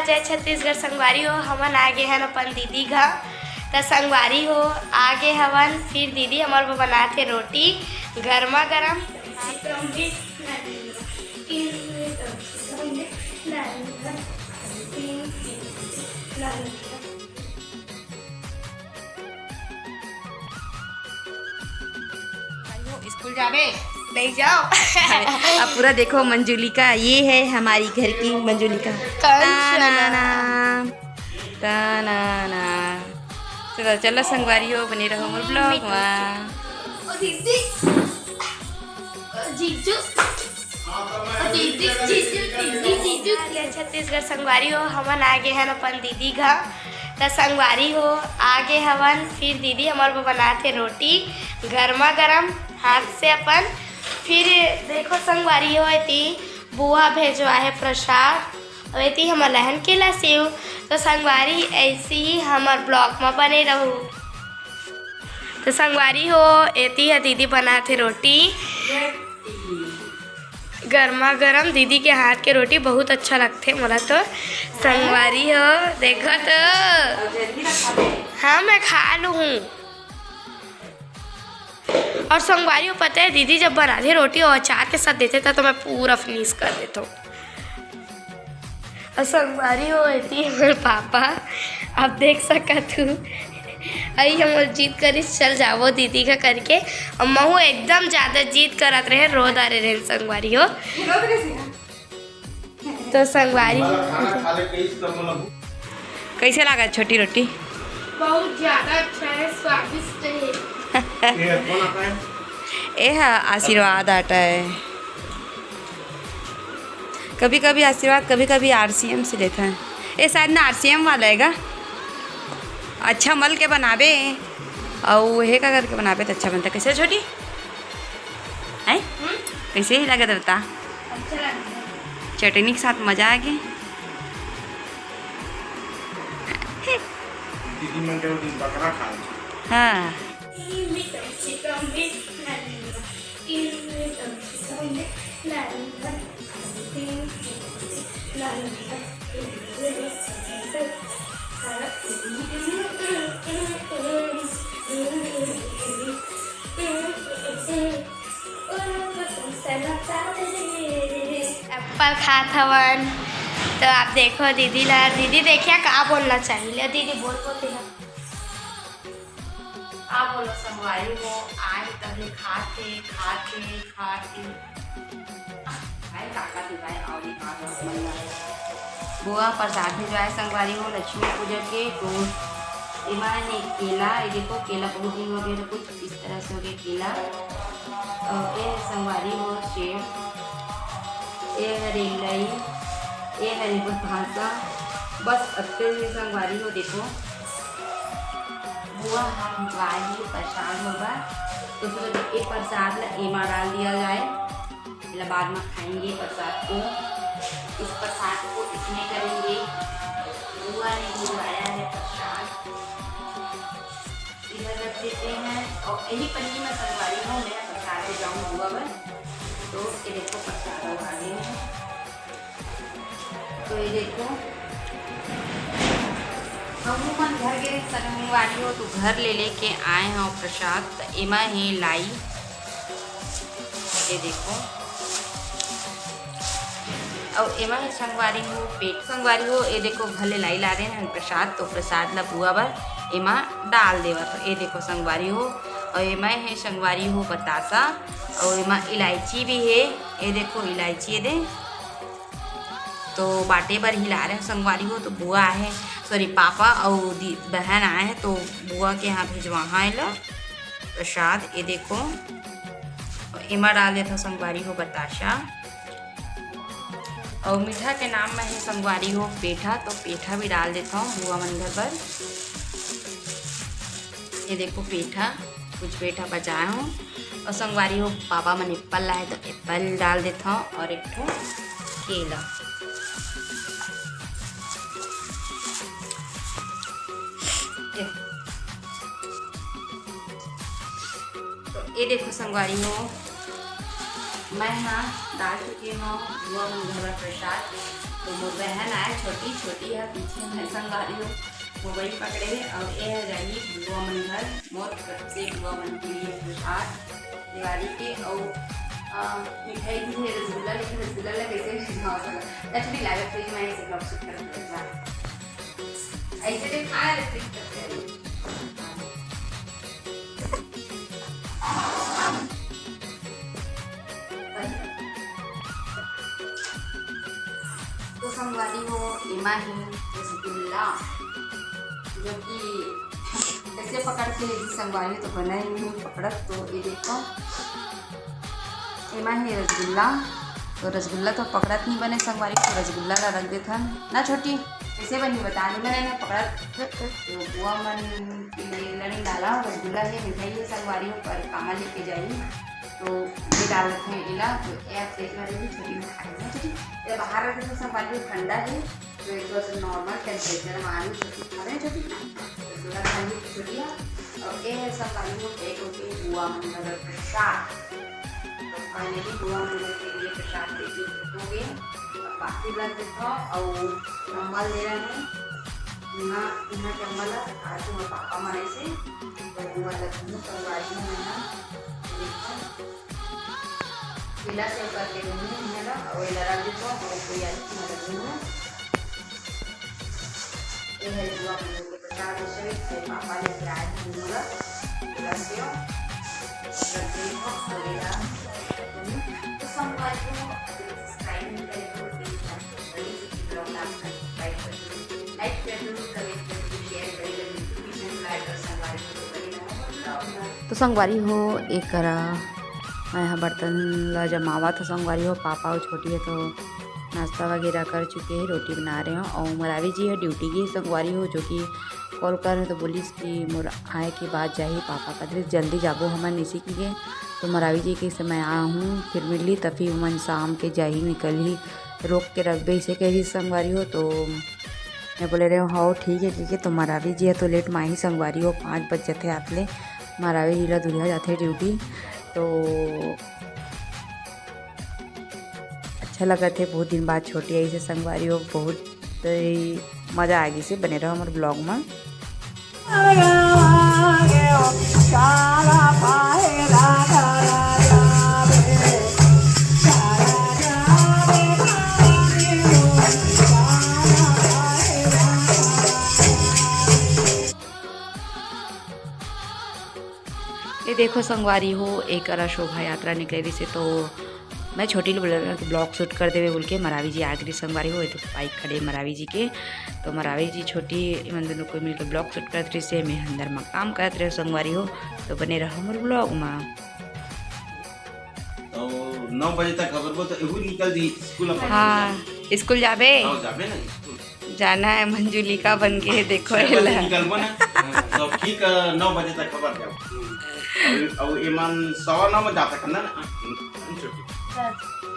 जय छत्तीसगढ़ संगवारी हो। हमन आगे हैं अपन दीदी घर तो संगवारी हो आगे हवन। फिर दीदी हमारे को बनाते रोटी गर्मा गर्म। स्कूल जावे नहीं जाओ। अब पूरा देखो मंजुलिका, ये है हमारी घर की मंजुलिका। चलो चलो संगवारी हो, बने रहो मोर ब्लॉग में। छत्तीसगढ़ संगवारी हो हमन आगे हैं अपन दीदी घर तो संगवारी हो आगे हवन। फिर दीदी हमारे को बनाते रोटी गर्मा गर्म हाथ से अपन। फिर देखो संगवारी हो बुआ भेजवा है प्रसाद और हम लहन केला सेव। तो संगवारी ऐसे ही हमारे ब्लॉग में बने रहू। तो संगवारी हो एती है दीदी बनाते रोटी गर्मा गर्म। दीदी के हाथ के रोटी बहुत अच्छा लगते मोला तो। संगवारी हो देखो तो हाँ मैं खा लूँ हूँ। और संगवारी हो पता है दीदी जब बनाते रोटी और अचार के साथ देते था तो मैं पूरा फिनिश कर देता हूँ। और संगवारी हो एती मेरे पापा आप देख सका तू आई हम जीत करी चल जाओ दीदी का करके। और महू एकदम ज़्यादा जीत करत रहे रो दारे रहे संगवारी हो। तो संगवारी कैसे लगा छोटी रोटी? बहुत ज़्यादा अच्छा है, स्वादिष्ट है। यह आशीर्वाद आटा है। कभी कभी आशीर्वाद कभी कभी RCM से लेता है। ये शायद ना RCM वाला हैगा। अच्छा मल के बनावे और वह का करके बनावे तो अच्छा बनता। कैसे छोटी है कैसे ही लगा बता? अच्छा लगता है। चटनी के साथ मज़ा आ गया। हाँ एप्पल खात हवन। तो आप देखो दीदी ला दीदी देखिए क्या बोलना चाहिए। दीदी बोल बोलते हैं आप बोलो संगवारी हो आए तभी खाते खाते खाते काका दिवाए और बुआ प्रसाद भिजवाए संगवारी हो लक्ष्मी पूजा के। तो इमा ने केला, ये देखो केला बहुत दिन हो गए तो कुछ इस तरह से हो गया केला। और ये संगवारी हो सेब, ये है रेलई, ये है देखो भाषा। बस अच्छे से संगवारी हो देखो बुआ हम भिजवाएंगे प्रसाद होगा तो फिर एक प्रसाद एमा डाल दिया जाए। बाद में खाएंगे प्रसाद को। इस प्रसाद को इसमें करेंगे। बुआ ने भिजवाया है प्रसाद इधर रख देते हैं। और यही पन्नी में संगवारी हो मैं प्रसाद ले जाऊँ बुआ में। तो ये देखो प्रसाद आगे में। तो ये देखो हम घर के संगवारी हो तो घर ले लेके आए हैं प्रसाद। तो एमा ही लाई, ये देखो। और एमा ही संगवारी हो पेट संगवारी हो ये देखो भले लाई ला रहे हैं प्रसाद। तो प्रसाद ला बुआ बर एमा डाल देवा। तो ये देखो संगवारी हो। और एमा है संगवारी हो बतासा। और एमा इलायची भी है, ये देखो इलायची दे। तो बाटे पर हिला रहे हैं संगवारी हो। तो बुआ है सॉरी पापा और बहन आए हैं तो बुआ के यहाँ भिजवा ला प्रसाद। ये देखो एमा डाल देता संगवारी हो बताशा। और मीठा के नाम में है संगवारी हो पेठा। तो पेठा भी डाल देता हूँ बुआ मंदिर पर। ये देखो पेठा, कुछ पेठा बचाया हूँ। और संगवारी हो पापा मन एप्पल लाए तो एप्पल डाल देता हूँ और एक ठो केला। तो ये देखो संगवारी हो मैं यहाँ डाल चुकी हूँ बुआ मंदिर प्रसाद। तो मोर बहन आए छोटी छोटी है पीछे है संगवारी हो मोबाइल पकड़े है और ये है जाइए बुआ मन घर मोर से बुआ मन के लिए प्रसाद दिवाली के और मिठाई भी है रसगुल्ला लेकिन रसगुल्ला ला कैसे खा सकता एक्चुअली लागे फ्रिज में ऐसे ब्लॉक शूट कर ऐसे भी खाया फ्रिज करते हैं। तो संगवारी हो इमा ही रसगुल्ला जो कि कैसे पकड़ते हैं संगवारी तो बना ही नहीं पकड़त तो ये देखो इमा ही रसगुल्ला तो रसगुल्ला तो पकड़त नहीं बने संगवारी को रसगुल्ला ला रख देता ना छोटी कैसे बनी बता नहीं मैंने ना पकड़त तो बुआ मन के लिए लड़ी डाला रसगुल्ला है मिठाई है संगवारी पर कामा लेके जाइए तो ये डाल रखे हैं इला तो एक फ्रिज में भी छोटी में खाएंगे छोटी ये बाहर रखे तो संगवारी ठंडा है तो एक बस नॉर्मल टेम्परेचर में आलू छोटी खा रहे हैं छोटी रसगुल्ला खाएंगे छोटिया और ये संगवारी को एक होती बुआ मन का प्रसाद फाइनली बुआ मन के लिए प्रसाद देके हो गए बाकी लग देखो और नंबर ले रहे हैं यहाँ यहाँ के अम्बल आज तुम्हारे पापा मरे से तो बुआ लक्ष्मी संगवारी में ना देखो पिला से करके दूँगी मेरा और लड़ा देखो और कोई अच्छी मदद नहीं ये है बुआ मन के प्रसाद से पापा लेके आए थे मुझे पिला से देखो और तो संगवारी को सब्सक्राइब करें तो संगवारी हो एक करा मैं यहाँ बर्तन ला जमावा था संगवारी हो पापा और छोटी है तो नाश्ता वगैरह कर चुके हैं रोटी बना रहे हैं और मरावी जी है ड्यूटी की संगवारी हो जो कि कॉल कर रहे तो बोलिस कि मोर आए के बाद जाइए पापा का जल्दी जाबो हमारे निशी की गए तो मरावी जी के समय आ हूँ फिर मिली तभी मन शाम के जा ही निकल ही रोक के रख दे इसे कह संगवारी हो तो मैं बोले रहे हाँ ठीक है तो मरावी जी है तो लेट माही संगवारी हो 5 बज जाते आतले मरावी जी ला दुरिया जाते ड्यूटी तो अच्छा लगा थे बहुत दिन बाद छोटी आई से संगवारी हो बहुत मज़ा आ गई से बने रहो हमारे ब्लॉग में। ये देखो संगवारी हो एक शोभा यात्रा निकले रही से तो मैं छोटी ब्लॉग शूट कर देवे बोल के मरावी जी आगरी संगवारी हो तो बाइक खड़े मरावी जी के तो मरावी जी छोटी मन दोनों कोई मिलकर ब्लॉग शूट करते रही से मैं अंदर में काम करते रहे संगवारी हो तो बने रहो हमारे ब्लॉग में। तो 9 बजे तक खबर को तो एहू निकल दी स्कूल हाँ स्कूल जाबे जाबे ना स्कूल जाना है मंजुलिका बन के देखो निकलबो ना तो ठीक 9 बजे तक खबर जाओ और ईमान 9:15 में जाता करना ना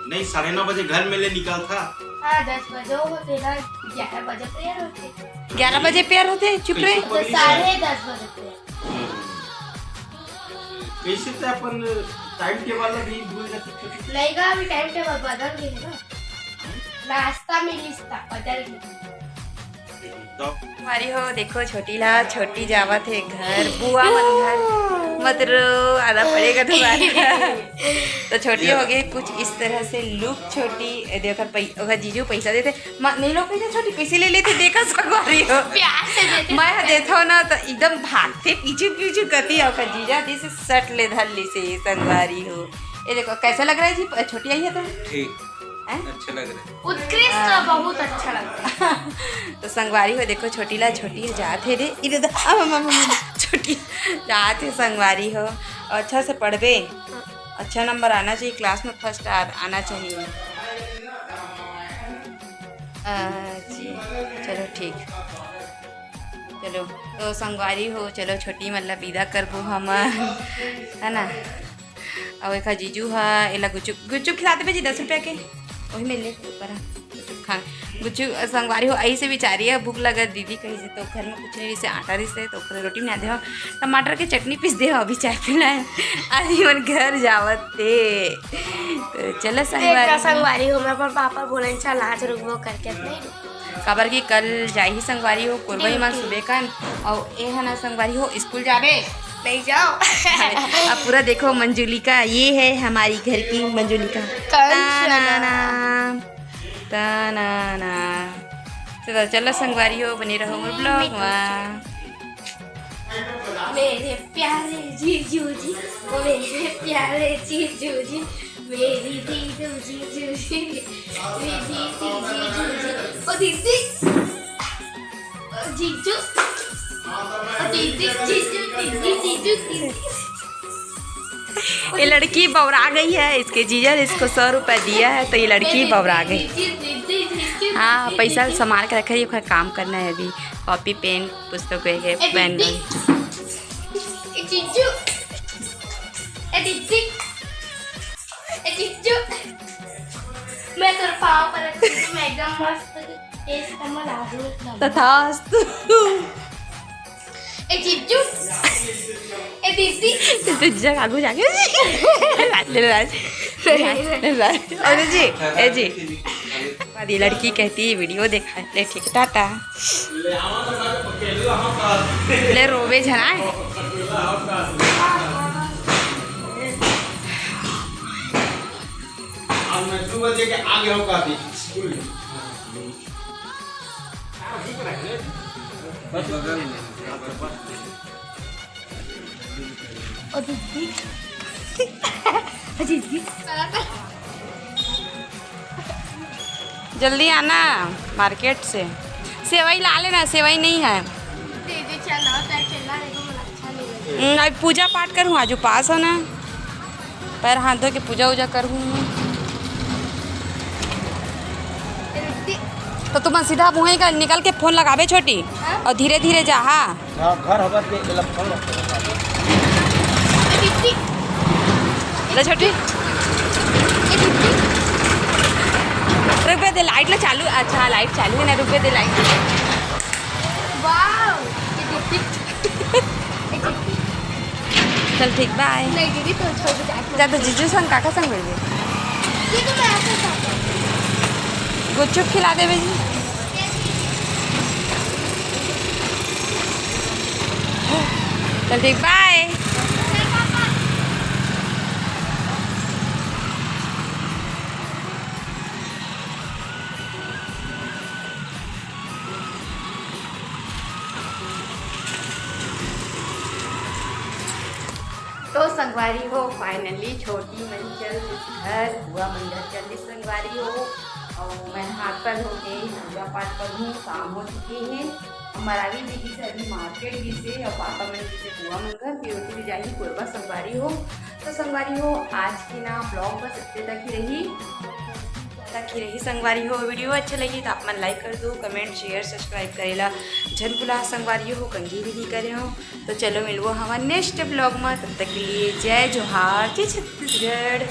नहीं 9:30 बजे घर में ले निकल था। हाँ 10 बजे होते ना 11 बजे प्रेयर होते 11 बजे प्यार होते चुप रहे तो 10:30 बजे प्रेयर कैसे तो अपन टाइम टेबल भी भूल जाते नहीं का अभी टाइम टेबल बदल गए ना नाश्ता में लिस्ता बदल गई तो हमारी हो देखो छोटी ला छोटी जावा थे घर बुआ मन घर मत रो आना पड़ेगा तुम्हारी तो छोटी हो गई कुछ इस तरह से लुक छोटी देखो जीजू पैसा देते नहीं लो पैसा छोटी पैसे ले लेते देखा संगवारी हो प्यार से देते मैं देता ना तो एकदम भागते पीछे पीछे करती है जीजा दी से सट ले धर ली से संगवारी हो। ये देखो कैसा लग रहा है जी छोटी आई है तो ठीक अच्छा लग रहा है उत्कृष्ट बहुत अच्छा लगता है तो संगवारी हो देखो छोटी ला छोटी जाते रे इधर छोटी जाते संगवारी हो और अच्छा से पढ़बे अच्छा नंबर आना चाहिए क्लास में फर्स्ट आना चाहिए जी चलो ठीक चलो तो संगवारी हो चलो छोटी मतलब विदा करबो हम है ना और एक जीजू है एला गुचुप खिलाते जी 10 रुपया के वही मिल ले ऊपर गुचुप खा गुच्चू संगवारी हो ऐसे बिचारी है भूख लगा दीदी कहीं से तो घर में कुछ नहीं जैसे आटा रिसे तो रोटी बना दे टमाटर के चटनी पीस दे अभी चाय पीना है अभी मन घर जावत थे तो चलो संगवारी संगवारी हो मैं पर पापा बोले चल आज रुकबो करके नहीं खबर की कल जाही संगवारी हो कोरबई मां सुबह कन और ए है ना संगवारी हो स्कूल जावे नहीं जाओ। अब पूरा देखो मंजुलिका ये है हमारी घर की मंजुलिका चलो चलो संगवारी हो बने रहो मेरे ब्लॉग में। मेरे प्यारे जीजू जी मेरे प्यारे जीजू जी मेरी दीदू जीजू जी मेरी दीदी जीजू जी ओ दीदी जीजू ओ दीदी जीजू दीदी जीजू दीदी। ये लड़की बवरा गई है इसके जीजा ने इसको 100 रुपये दिया है तो ये लड़की बवरा गई। हाँ पैसा संभाल के रखा है ये काम करना है अभी कॉपी पेन पुस्तक पेन जीजू दीदी जीजू मैं तेरे पाँव पर रखती हूँ मैं एकदम मस्त टेस्ट करना लागू तथास्तु जीजू दीदी तो जगह आगू जाके अरे जी ए जी ये लड़की कहती है वीडियो देखा ले ठीक टाटा ले रोवे झनाए बजे के आगे होगा स्कूल ओ दीदी दीदी जल्दी आना मार्केट से सेवई ला लेना सेवई नहीं है दीदी चलो चलना अच्छा नहीं अब पूजा पाठ करूँ आज उपास हो ना पैर हाथ धो के पूजा वूजा करूँ तो तुम सीधा वहीं का निकल के फोन लगावे छोटी और धीरे धीरे जा हाँ घर होगा के फोन ले छोटी रुपये दे लाइट ला चालू अच्छा लाइट चालू है ना रुपये दे लाइट वाओ चल ठीक बाय नहीं दीदी तो छोड़ दे जा तो जीजू संग काका संग मिल गए ये तो मैं ऐसे चाहता हूँ गुपचुप खिला दे बेजी चल ठीक बाय तो संगवारी हो फाइनली छोटी मंचल घर हुआ मंदिर चल संगवारी हो और मैं हाथ पर धो के पूजा पाठ करूँ काम हो चुके हैं हमारा भी दीदी से अभी मार्केट भी से और पापा मेरे जी से हुआ मंगल फिर भी जाएगी कोरबा संगवारी हो तो संगवारी हो आज की ना ब्लॉग बस इतने तक ही रही संगवारी हो वीडियो अच्छा लगी तो आप मन लाइक कर दो कमेंट शेयर सब्सक्राइब करेला झन बुला संगवारी हो कंगी भी नहीं करे हो तो चलो मिलवो हमारे नेक्स्ट ब्लॉग में तब तक के लिए जय जोहार जय छत्तीसगढ़।